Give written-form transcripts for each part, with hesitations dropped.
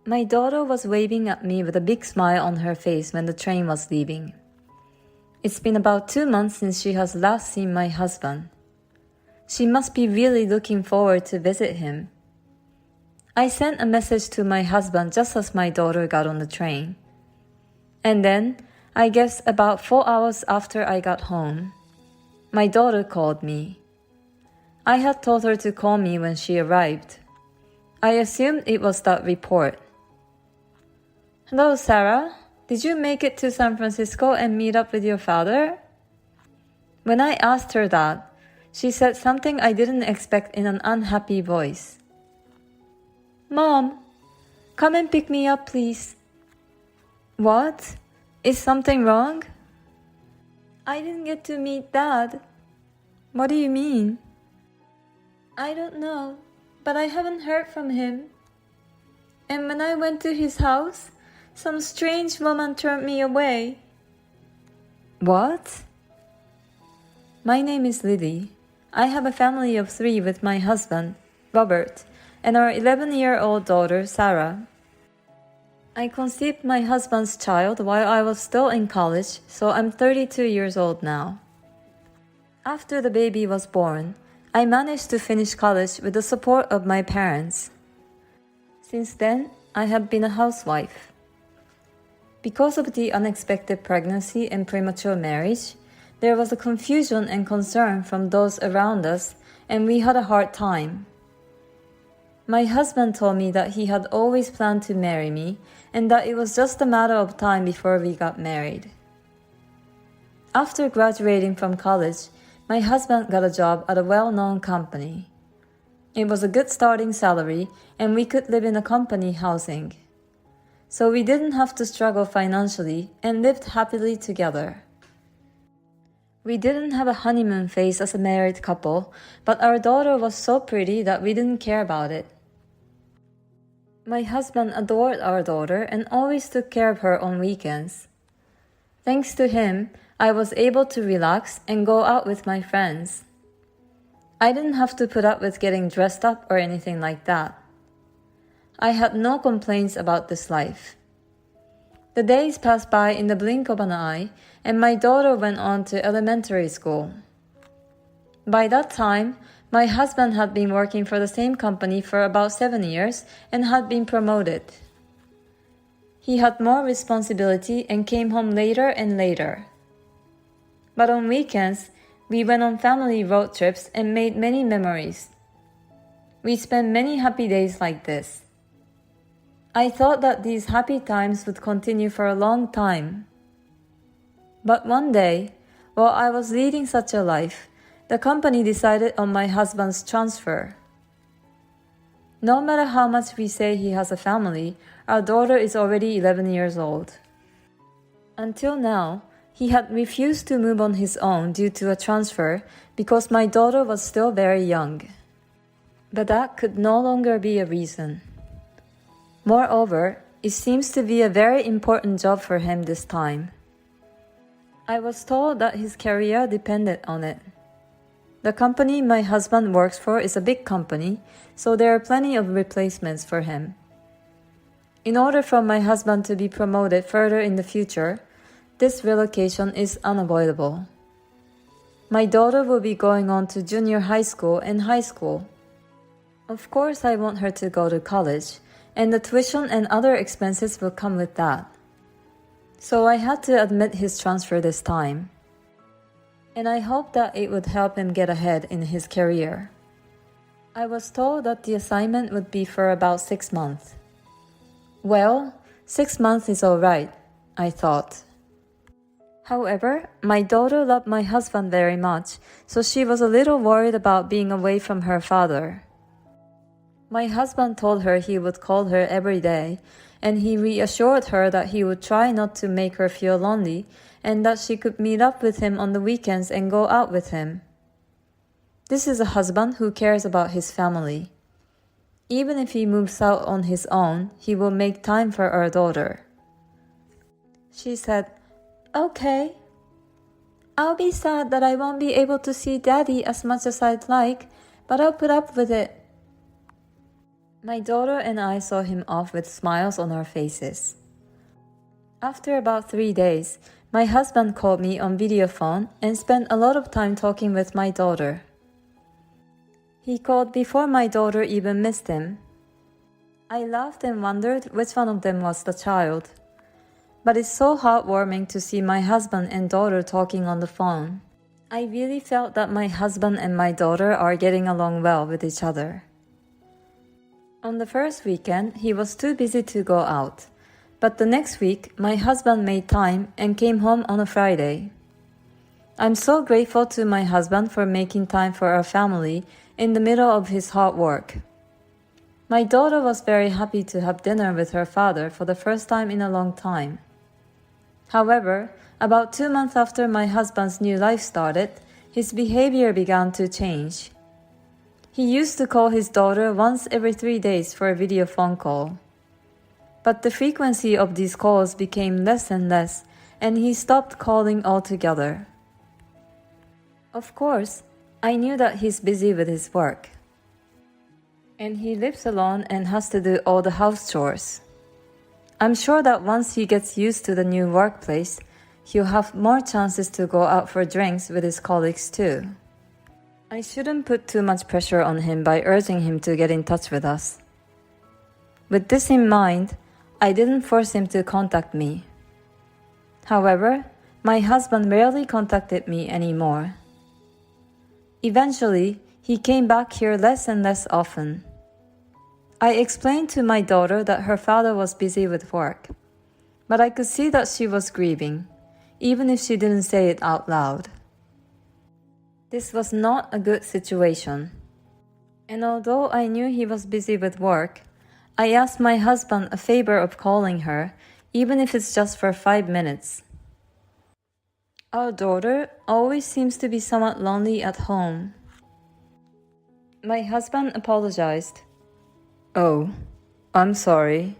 My daughter was waving at me with a big smile on her face when the train was leaving. It's been about 2 months since she has last seen my husband. She must be really looking forward to visit him. I sent a message to my husband just as my daughter got on the train. And then, I guess about 4 hours after I got home, my daughter called me. I had told her to call me when she arrived. I assumed it was that report. "Hello, Sarah. Did you make it to San Francisco and meet up with your father?" When I asked her that, she said something I didn't expect in an unhappy voice. "Mom, come and pick me up, please." "What? Is something wrong?" "I didn't get to meet Dad." "What do you mean?" "I don't know, but I haven't heard from him. And when I went to his house, some strange woman turned me away." "What?" "My name is Lily. I have a family of 3 with my husband, Robert, and our 11-year-old daughter, Sarah. I conceived my husband's child while I was still in college, so I'm 32 years old now. After the baby was born, I managed to finish college with the support of my parents. Since then, I have been a housewife. Because of the unexpected pregnancy and premature marriage, there was a confusion and concern from those around us, and we had a hard time. My husband told me that he had always planned to marry me and that it was just a matter of time before we got married. After graduating from college, my husband got a job at a well-known company. It was a good starting salary, and we could live in a company housing. So we didn't have to struggle financially and lived happily together. We didn't have a honeymoon phase as a married couple, but our daughter was so pretty that we didn't care about it. My husband adored our daughter and always took care of her on weekends. Thanks to him, I was able to relax and go out with my friends. I didn't have to put up with getting dressed up or anything like that. I had no complaints about this life. The days passed by in the blink of an eye, and my daughter went on to elementary school. By that time, my husband had been working for the same company for about 7 years and had been promoted. He had more responsibility and came home later and later. But on weekends, we went on family road trips and made many memories. We spent many happy days like this. I thought that these happy times would continue for a long time. But one day, while I was leading such a life, the company decided on my husband's transfer. No matter how much we say he has a family, our daughter is already 11 years old. Until now, he had refused to move on his own due to a transfer because my daughter was still very young. But that could no longer be a reason. Moreover, it seems to be a very important job for him this time. I was told that his career depended on it. The company my husband works for is a big company, so there are plenty of replacements for him. In order for my husband to be promoted further in the future, this relocation is unavoidable. My daughter will be going on to junior high school and high school. Of course, I want her to go to college, and the tuition and other expenses will come with that. So I had to admit his transfer this time. And I hope that it would help him get ahead in his career. I was told that the assignment would be for about 6 months. Well, 6 months is alright, I thought. However, my daughter loved my husband very much, so she was a little worried about being away from her father. My husband told her he would call her every day, and he reassured her that he would try not to make her feel lonely and that she could meet up with him on the weekends and go out with him. This is a husband who cares about his family. Even if he moves out on his own, he will make time for our daughter. She said, "Okay. I'll be sad that I won't be able to see Daddy as much as I'd like, but I'll put up with it." My daughter and I saw him off with smiles on our faces. After about 3 days, my husband called me on video phone and spent a lot of time talking with my daughter. He called before my daughter even missed him. I laughed and wondered which one of them was the child. But it's so heartwarming to see my husband and daughter talking on the phone. I really felt that my husband and my daughter are getting along well with each other. On the first weekend, he was too busy to go out. But the next week, my husband made time and came home on a Friday. I'm so grateful to my husband for making time for our family in the middle of his hard work. My daughter was very happy to have dinner with her father for the first time in a long time. However, about 2 months after my husband's new life started, his behavior began to change. He used to call his daughter once every 3 days for a video phone call. But the frequency of these calls became less and less, and he stopped calling altogether. Of course, I knew that he's busy with his work. And he lives alone and has to do all the house chores. I'm sure that once he gets used to the new workplace, he'll have more chances to go out for drinks with his colleagues too. I shouldn't put too much pressure on him by urging him to get in touch with us. With this in mind, I didn't force him to contact me. However, my husband rarely contacted me anymore. Eventually, he came back here less and less often. I explained to my daughter that her father was busy with work, but I could see that she was grieving, even if she didn't say it out loud. This was not a good situation. And although I knew he was busy with work, I asked my husband a favor of calling her, even if it's just for 5 minutes. Our daughter always seems to be somewhat lonely at home. My husband apologized. Oh, I'm sorry.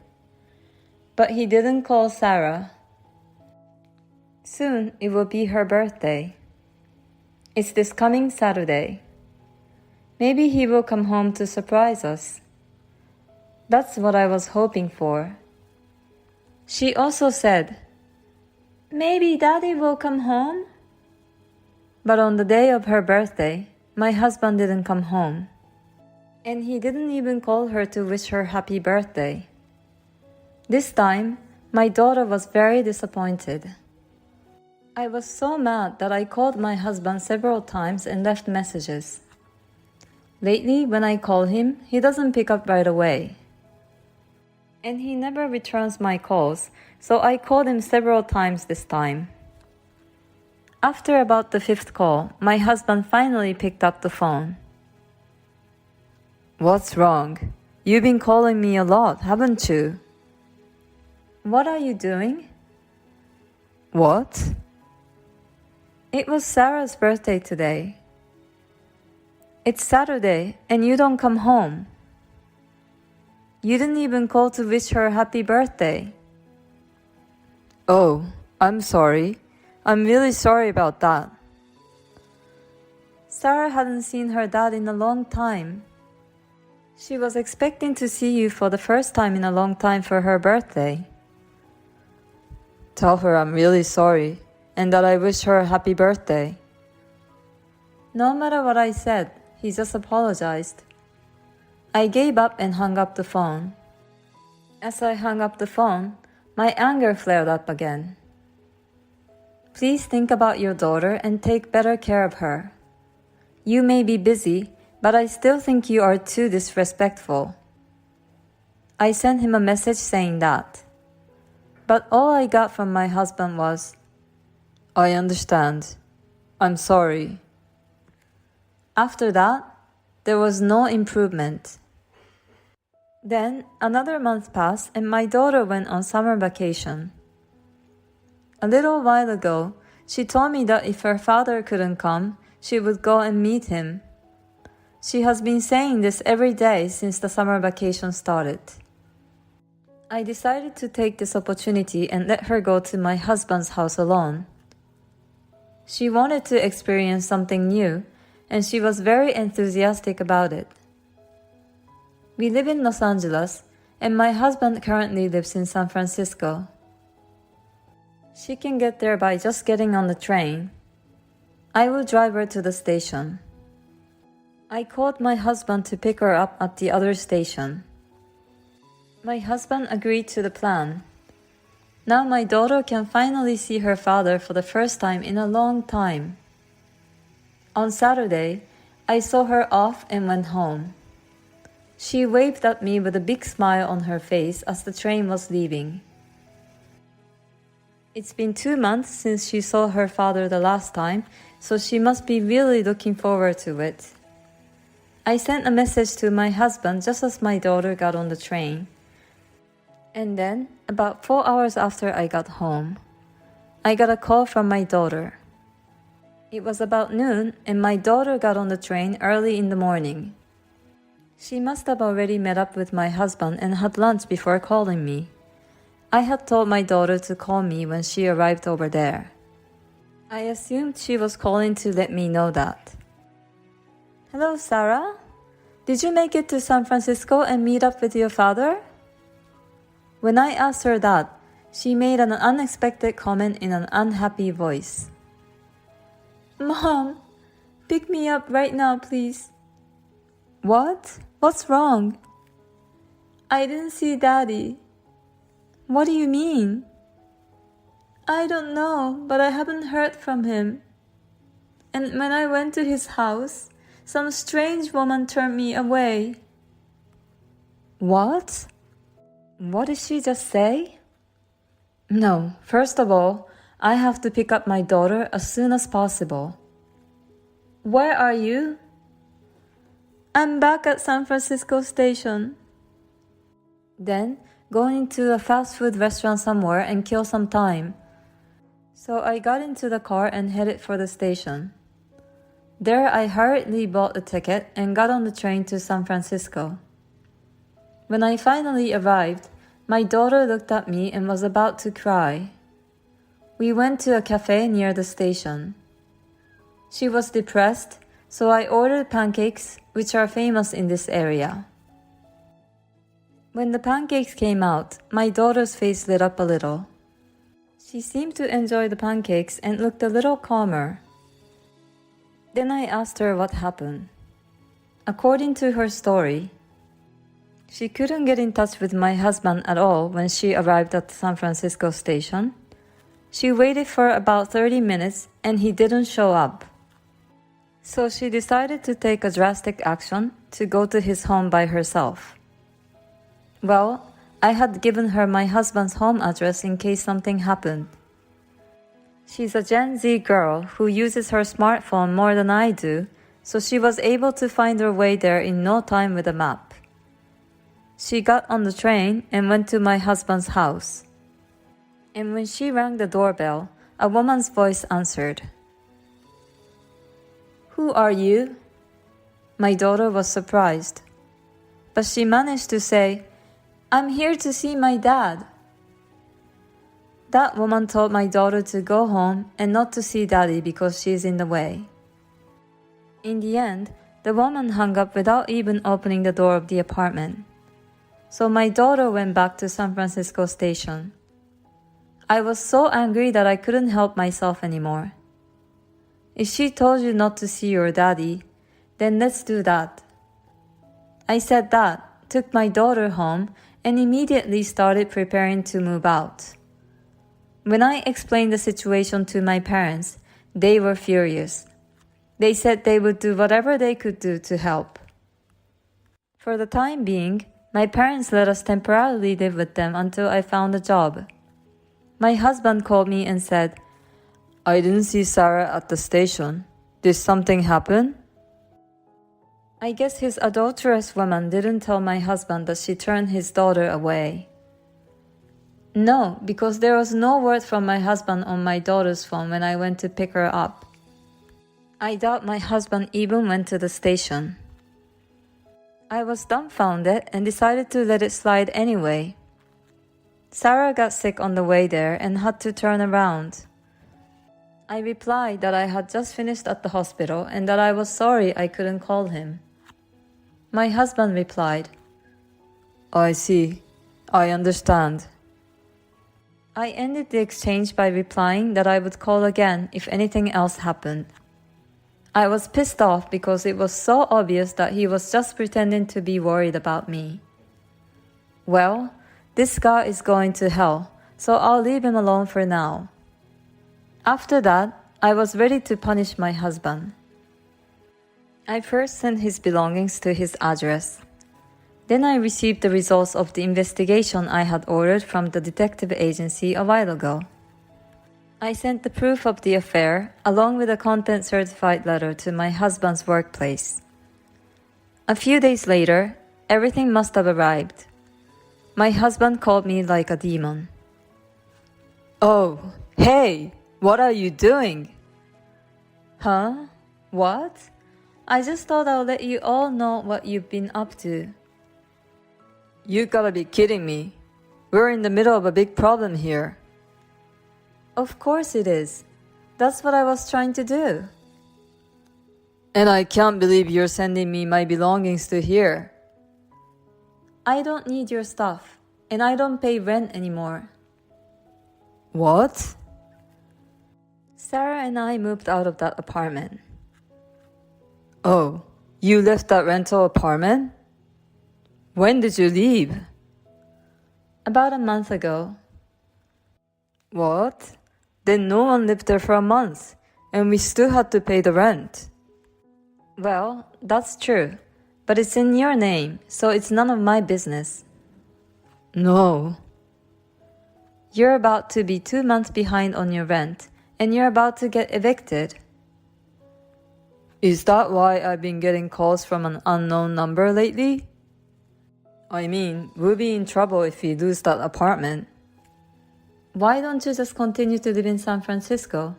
But he didn't call Sarah. Soon it will be her birthday. It's this coming Saturday. Maybe he will come home to surprise us. That's what I was hoping for. She also said, maybe Daddy will come home? But on the day of her birthday, my husband didn't come home. And he didn't even call her to wish her happy birthday. This time, my daughter was very disappointed. I was so mad that I called my husband several times and left messages. Lately, when I call him, he doesn't pick up right away. And he never returns my calls, so I called him several times this time. After about the 5th call, my husband finally picked up the phone. What's wrong? You've been calling me a lot, haven't you? What are you doing? What? It was Sarah's birthday today. It's Saturday and you don't come home. You didn't even call to wish her happy birthday. Oh, I'm sorry. I'm really sorry about that. Sarah hadn't seen her dad in a long time. She was expecting to see you for the first time in a long time for her birthday. Tell her I'm really sorry and that I wish her a happy birthday. No matter what I said, he just apologized. I gave up and hung up the phone. As I hung up the phone, my anger flared up again. Please think about your daughter and take better care of her. You may be busy, but I still think you are too disrespectful. I sent him a message saying that. But all I got from my husband was, I understand. I'm sorry. After that, there was no improvement. Then another month passed and my daughter went on summer vacation. A little while ago, she told me that if her father couldn't come, she would go and meet him. She has been saying this every day since the summer vacation started. I decided to take this opportunity and let her go to my husband's house alone. She wanted to experience something new, and she was very enthusiastic about it. We live in Los Angeles, and my husband currently lives in San Francisco. She can get there by just getting on the train. I will drive her to the station. I called my husband to pick her up at the other station. My husband agreed to the plan. Now my daughter can finally see her father for the first time in a long time. On Saturday, I saw her off and went home. She waved at me with a big smile on her face as the train was leaving. It's been 2 months since she saw her father the last time, so she must be really looking forward to it. I sent a message to my husband just as my daughter got on the train. And then, about 4 hours after I got home, I got a call from my daughter. It was about noon, and my daughter got on the train early in the morning. She must have already met up with my husband and had lunch before calling me. I had told my daughter to call me when she arrived over there. I assumed she was calling to let me know that. Hello, Sarah? Did you make it to San Francisco and meet up with your father? When I asked her that, she made an unexpected comment in an unhappy voice. Mom, pick me up right now, please. What? What's wrong? I didn't see Daddy. What do you mean? I don't know, but I haven't heard from him. And when I went to his house, some strange woman turned me away. What? What did she just say? No, first of all, I have to pick up my daughter as soon as possible. Where are you? I'm back at San Francisco Station. Then, going to a fast food restaurant somewhere and kill some time. So I got into the car and headed for the station. There I hurriedly bought a ticket and got on the train to San Francisco. When I finally arrived, my daughter looked at me and was about to cry. We went to a cafe near the station. She was depressed, so I ordered pancakes, which are famous in this area. When the pancakes came out, my daughter's face lit up a little. She seemed to enjoy the pancakes and looked a little calmer. Then I asked her what happened. According to her story, she couldn't get in touch with my husband at all when she arrived at the San Francisco station. She waited for about 30 minutes and he didn't show up. So she decided to take a drastic action to go to his home by herself. Well, I had given her my husband's home address in case something happened. She's a Gen Z girl who uses her smartphone more than I do, so she was able to find her way there in no time with a map. She got on the train and went to my husband's house. And when she rang the doorbell, a woman's voice answered. Who are you? My daughter was surprised, but she managed to say, I'm here to see my dad. That woman told my daughter to go home and not to see Daddy because she's in the way. In the end, the woman hung up without even opening the door of the apartment. So my daughter went back to San Francisco Station. I was so angry that I couldn't help myself anymore. If she told you not to see your daddy, then let's do that. I said that, took my daughter home, and immediately started preparing to move out. When I explained the situation to my parents, they were furious. They said they would do whatever they could do to help. For the time being, my parents let us temporarily live with them until I found a job. My husband called me and said, I didn't see Sarah at the station. Did something happen? I guess his adulterous woman didn't tell my husband that she turned his daughter away. No, because there was no word from my husband on my daughter's phone when I went to pick her up. I doubt my husband even went to the station. I was dumbfounded and decided to let it slide anyway. Sarah got sick on the way there and had to turn around. I replied that I had just finished at the hospital and that I was sorry I couldn't call him. My husband replied, I see. I understand. I ended the exchange by replying that I would call again if anything else happened. I was pissed off because it was so obvious that he was just pretending to be worried about me. Well, this guy is going to hell, so I'll leave him alone for now. After that, I was ready to punish my husband. I first sent his belongings to his address. Then I received the results of the investigation I had ordered from the detective agency a while ago. I sent the proof of the affair along with a content certified letter to my husband's workplace. A few days later, everything must have arrived. My husband called me like a demon. Oh, hey, what are you doing? Huh? What? I just thought I'll let you all know what you've been up to. You gotta be kidding me. We're in the middle of a big problem here. Of course it is. That's what I was trying to do. And I can't believe you're sending me my belongings to here. I don't need your stuff, and I don't pay rent anymore. What? Sarah and I moved out of that apartment. Oh, you left that rental apartment? When did you leave? About a month ago. What? Then no one lived there for a month, and we still had to pay the rent. Well, that's true, but it's in your name, so it's none of my business. No. You're about to be 2 months behind on your rent, and you're about to get evicted. Is that why I've been getting calls from an unknown number lately? I mean, we'll be in trouble if we lose that apartment. Why don't you just continue to live in San Francisco?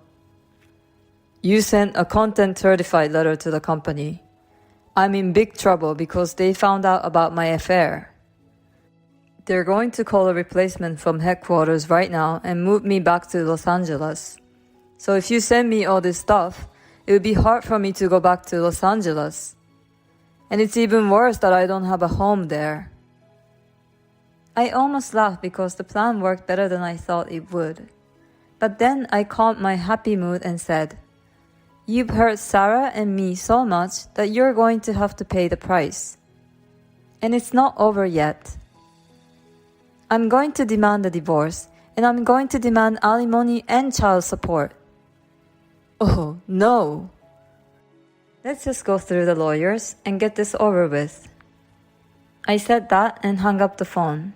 You sent a content certified letter to the company. I'm in big trouble because they found out about my affair. They're going to call a replacement from headquarters right now and move me back to Los Angeles. So if you send me all this stuff, it would be hard for me to go back to Los Angeles. And it's even worse that I don't have a home there. I almost laughed because the plan worked better than I thought it would. But then I calmed my happy mood and said, You've hurt Sarah and me so much that you're going to have to pay the price. And it's not over yet. I'm going to demand a divorce, and I'm going to demand alimony and child support. Oh, no. Let's just go through the lawyers and get this over with. I said that and hung up the phone.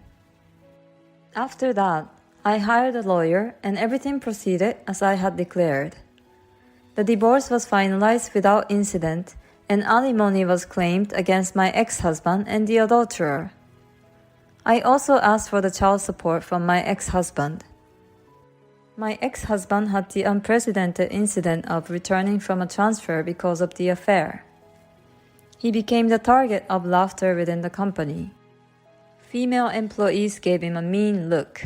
After that, I hired a lawyer and everything proceeded as I had declared. The divorce was finalized without incident and alimony was claimed against my ex-husband and the adulterer. I also asked for the child support from my ex-husband. My ex-husband had the unprecedented incident of returning from a transfer because of the affair. He became the target of laughter within the company. Female employees gave him a mean look.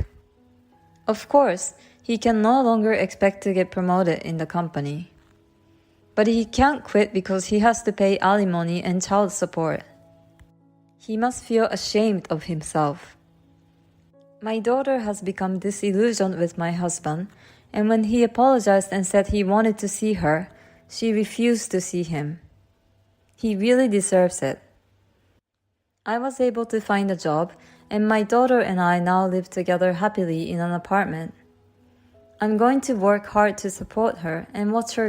Of course, he can no longer expect to get promoted in the company. But he can't quit because he has to pay alimony and child support. He must feel ashamed of himself. My daughter has become disillusioned with my husband, and when he apologized and said he wanted to see her, she refused to see him. He really deserves it. I was able to find a job, and my daughter and I now live together happily in an apartment. I'm going to work hard to support her and watch her